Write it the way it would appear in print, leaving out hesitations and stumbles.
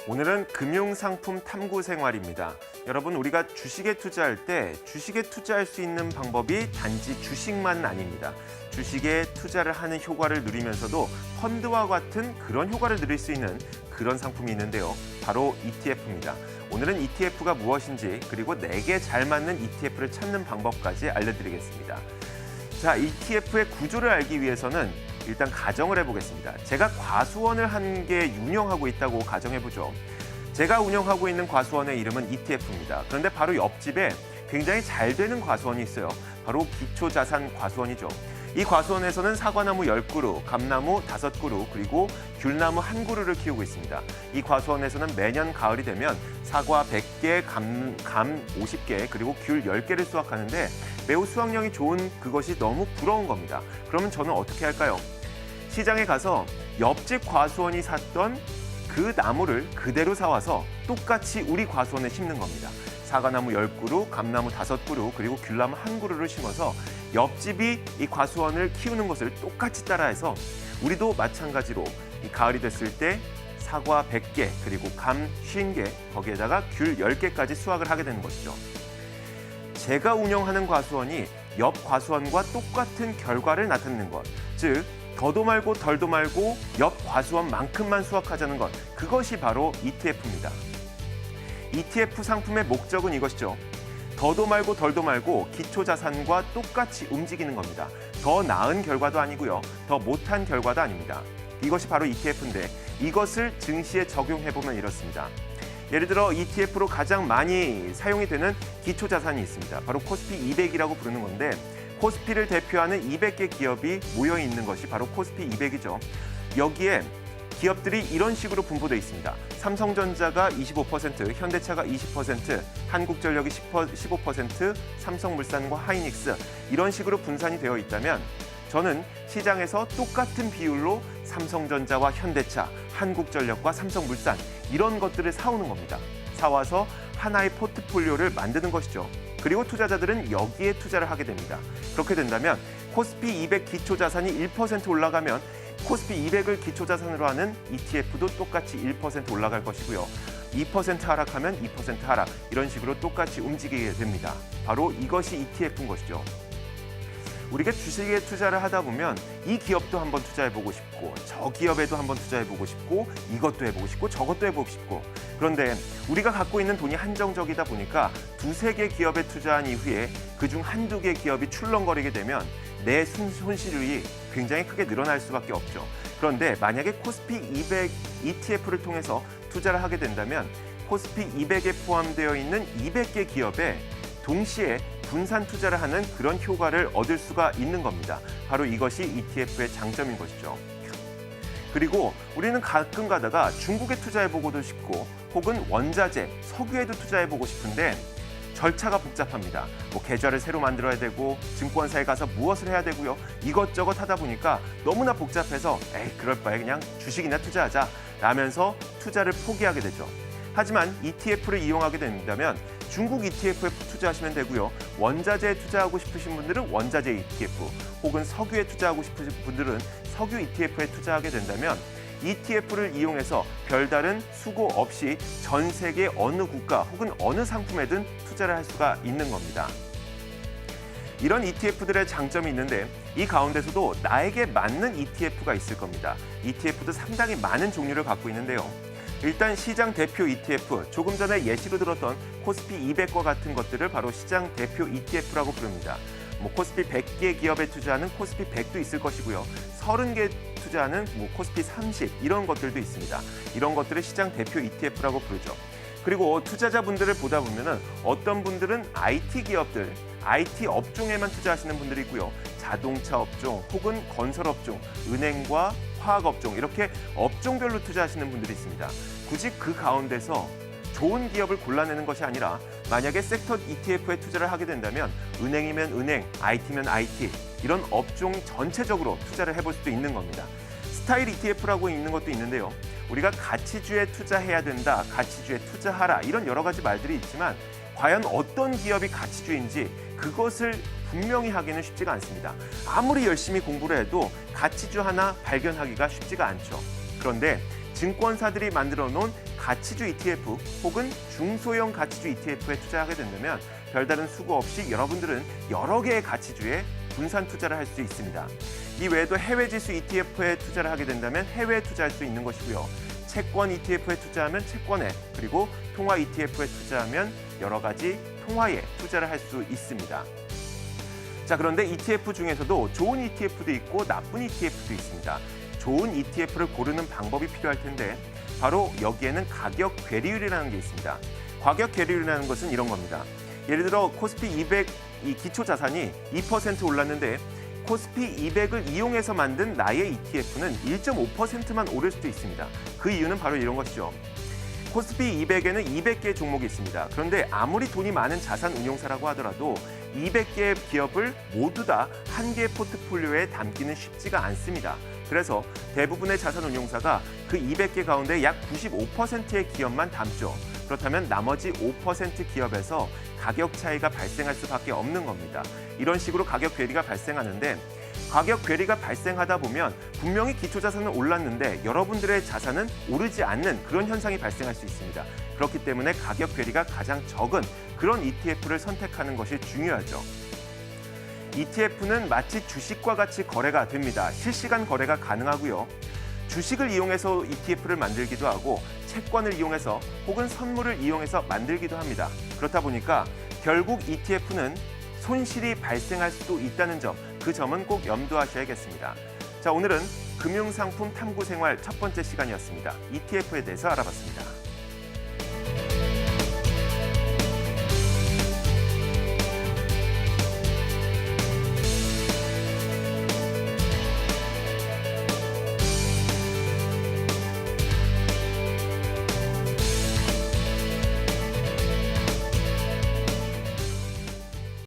오늘은 금융상품 탐구 생활입니다. 여러분, 우리가 주식에 투자할 때 주식에 투자할 수 있는 방법이 단지 주식만은 아닙니다. 주식에 투자를 하는 효과를 누리면서도 펀드와 같은 그런 효과를 누릴 수 있는 그런 상품이 있는데요. 바로 ETF입니다. 오늘은 ETF가 무엇인지 그리고 내게 잘 맞는 ETF를 찾는 방법까지 알려드리겠습니다. 자, ETF의 구조를 알기 위해서는 일단 가정을 해보겠습니다. 제가 과수원을 한 개 운영하고 있다고 가정해보죠. 제가 운영하고 있는 과수원의 이름은 ETF입니다. 그런데 바로 옆집에 굉장히 잘 되는 과수원이 있어요. 바로 기초자산 과수원이죠. 이 과수원에서는 사과나무 10그루, 감나무 5그루, 그리고 귤나무 1그루를 키우고 있습니다. 이 과수원에서는 매년 가을이 되면 사과 100개, 감 50개, 그리고 귤 10개를 수확하는데 매우 수확량이 좋은 그것이 너무 부러운 겁니다. 그러면 저는 어떻게 할까요? 시장에 가서 옆집 과수원이 샀던 그 나무를 그대로 사와서 똑같이 우리 과수원에 심는 겁니다. 사과나무 10그루, 감나무 5그루, 그리고 귤나무 1그루를 심어서 옆집이 이 과수원을 키우는 것을 똑같이 따라해서 우리도 마찬가지로 이 가을이 됐을 때 사과 100개, 그리고 감 50개, 거기에다가 귤 10개까지 수확을 하게 되는 것이죠. 제가 운영하는 과수원이 옆 과수원과 똑같은 결과를 나타내는 것, 즉 더도 말고 덜도 말고 옆 과수원만큼만 수확하자는 것, 그것이 바로 ETF입니다. ETF 상품의 목적은 이것이죠. 더도 말고 덜도 말고 기초자산과 똑같이 움직이는 겁니다. 더 나은 결과도 아니고요. 더 못한 결과도 아닙니다. 이것이 바로 ETF인데 이것을 증시에 적용해보면 이렇습니다. 예를 들어 ETF로 가장 많이 사용이 되는 기초자산이 있습니다. 바로 코스피 200이라고 부르는 건데 코스피를 대표하는 200개 기업이 모여 있는 것이 바로 코스피 200이죠. 여기에 기업들이 이런 식으로 분포되어 있습니다. 삼성전자가 25%, 현대차가 20%, 한국전력이 15%, 삼성물산과 하이닉스 이런 식으로 분산이 되어 있다면 저는 시장에서 똑같은 비율로 삼성전자와 현대차, 한국전력과 삼성물산 이런 것들을 사오는 겁니다. 사와서 하나의 포트폴리오를 만드는 것이죠. 그리고 투자자들은 여기에 투자를 하게 됩니다. 그렇게 된다면 코스피 200 기초자산이 1% 올라가면 코스피 200을 기초자산으로 하는 ETF도 똑같이 1% 올라갈 것이고요. 2% 하락하면 2% 하락, 이런 식으로 똑같이 움직이게 됩니다. 바로 이것이 ETF인 것이죠. 우리가 주식에 투자를 하다 보면 이 기업도 한번 투자해보고 싶고 저 기업에도 한번 투자해보고 싶고 이것도 해보고 싶고 저것도 해보고 싶고 그런데 우리가 갖고 있는 돈이 한정적이다 보니까 두세 개 기업에 투자한 이후에 그중 한두 개 기업이 출렁거리게 되면 내 손실이 굉장히 크게 늘어날 수밖에 없죠. 그런데 만약에 코스피 200 ETF를 통해서 투자를 하게 된다면 코스피 200에 포함되어 있는 200개 기업에 동시에 분산 투자를 하는 그런 효과를 얻을 수가 있는 겁니다. 바로 이것이 ETF의 장점인 것이죠. 그리고 우리는 가끔 가다가 중국에 투자해보고도 싶고 혹은 원자재, 석유에도 투자해보고 싶은데 절차가 복잡합니다. 계좌를 새로 만들어야 되고 증권사에 가서 무엇을 해야 되고요. 이것저것 하다 보니까 너무나 복잡해서 그럴 바에 그냥 주식이나 투자하자 라면서 투자를 포기하게 되죠. 하지만 ETF를 이용하게 된다면 중국 ETF에 투자하시면 되고요. 원자재에 투자하고 싶으신 분들은 원자재 ETF, 혹은 석유에 투자하고 싶으신 분들은 석유 ETF에 투자하게 된다면 ETF를 이용해서 별다른 수고 없이 전 세계 어느 국가 혹은 어느 상품에든 투자를 할 수가 있는 겁니다. 이런 ETF들의 장점이 있는데 이 가운데서도 나에게 맞는 ETF가 있을 겁니다. ETF도 상당히 많은 종류를 갖고 있는데요. 일단 시장 대표 ETF, 조금 전에 예시로 들었던 코스피 200과 같은 것들을 바로 시장 대표 ETF라고 부릅니다. 코스피 100개 기업에 투자하는 코스피 100도 있을 것이고요. 30개 투자하는 코스피 30 이런 것들도 있습니다. 이런 것들을 시장 대표 ETF라고 부르죠. 그리고 투자자분들을 보다 보면은 어떤 분들은 IT 기업들, IT 업종에만 투자하시는 분들이 있고요. 자동차 업종 혹은 건설 업종, 은행과 화학 업종 이렇게 업종별로 투자하시는 분들이 있습니다. 굳이 그 가운데서 좋은 기업을 골라내는 것이 아니라 만약에 섹터 ETF에 투자를 하게 된다면 은행이면 은행, IT면 IT 이런 업종 전체적으로 투자를 해볼 수도 있는 겁니다. 스타일 ETF라고 있는 것도 있는데요. 우리가 가치주에 투자해야 된다, 가치주에 투자하라 이런 여러 가지 말들이 있지만 과연 어떤 기업이 가치주인지 그것을 분명히 하기는 쉽지가 않습니다. 아무리 열심히 공부를 해도 가치주 하나 발견하기가 쉽지가 않죠. 그런데 증권사들이 만들어 놓은 가치주 ETF 혹은 중소형 가치주 ETF에 투자하게 된다면 별다른 수고 없이 여러분들은 여러 개의 가치주에 분산 투자를 할 수 있습니다. 이 외에도 해외 지수 ETF에 투자를 하게 된다면 해외에 투자할 수 있는 것이고요. 채권 ETF에 투자하면 채권에, 그리고 통화 ETF에 투자하면 여러 가지 통화에 투자를 할 수 있습니다. 자, 그런데 ETF 중에서도 좋은 ETF도 있고 나쁜 ETF도 있습니다. 좋은 ETF를 고르는 방법이 필요할 텐데 바로 여기에는 가격 괴리율이라는 게 있습니다. 가격 괴리율이라는 것은 이런 겁니다. 예를 들어 코스피 200 이 기초 자산이 2% 올랐는데 코스피 200을 이용해서 만든 나의 ETF는 1.5%만 오를 수도 있습니다. 그 이유는 바로 이런 것이죠. 코스피 200에는 200개의 종목이 있습니다. 그런데 아무리 돈이 많은 자산 운용사라고 하더라도 200개의 기업을 모두 다 한 개의 포트폴리오에 담기는 쉽지가 않습니다. 그래서 대부분의 자산 운용사가 그 200개 가운데 약 95%의 기업만 담죠. 그렇다면 나머지 5% 기업에서 가격 차이가 발생할 수밖에 없는 겁니다. 이런 식으로 가격 괴리가 발생하는데 가격 괴리가 발생하다 보면 분명히 기초자산은 올랐는데 여러분들의 자산은 오르지 않는 그런 현상이 발생할 수 있습니다. 그렇기 때문에 가격 괴리가 가장 적은 그런 ETF를 선택하는 것이 중요하죠. ETF는 마치 주식과 같이 거래가 됩니다. 실시간 거래가 가능하고요. 주식을 이용해서 ETF를 만들기도 하고 채권을 이용해서 혹은 선물을 이용해서 만들기도 합니다. 그렇다 보니까 결국 ETF는 손실이 발생할 수도 있다는 점, 그 점은 꼭 염두하셔야겠습니다. 자, 오늘은 금융상품 탐구 생활 첫 번째 시간이었습니다. ETF에 대해서 알아봤습니다.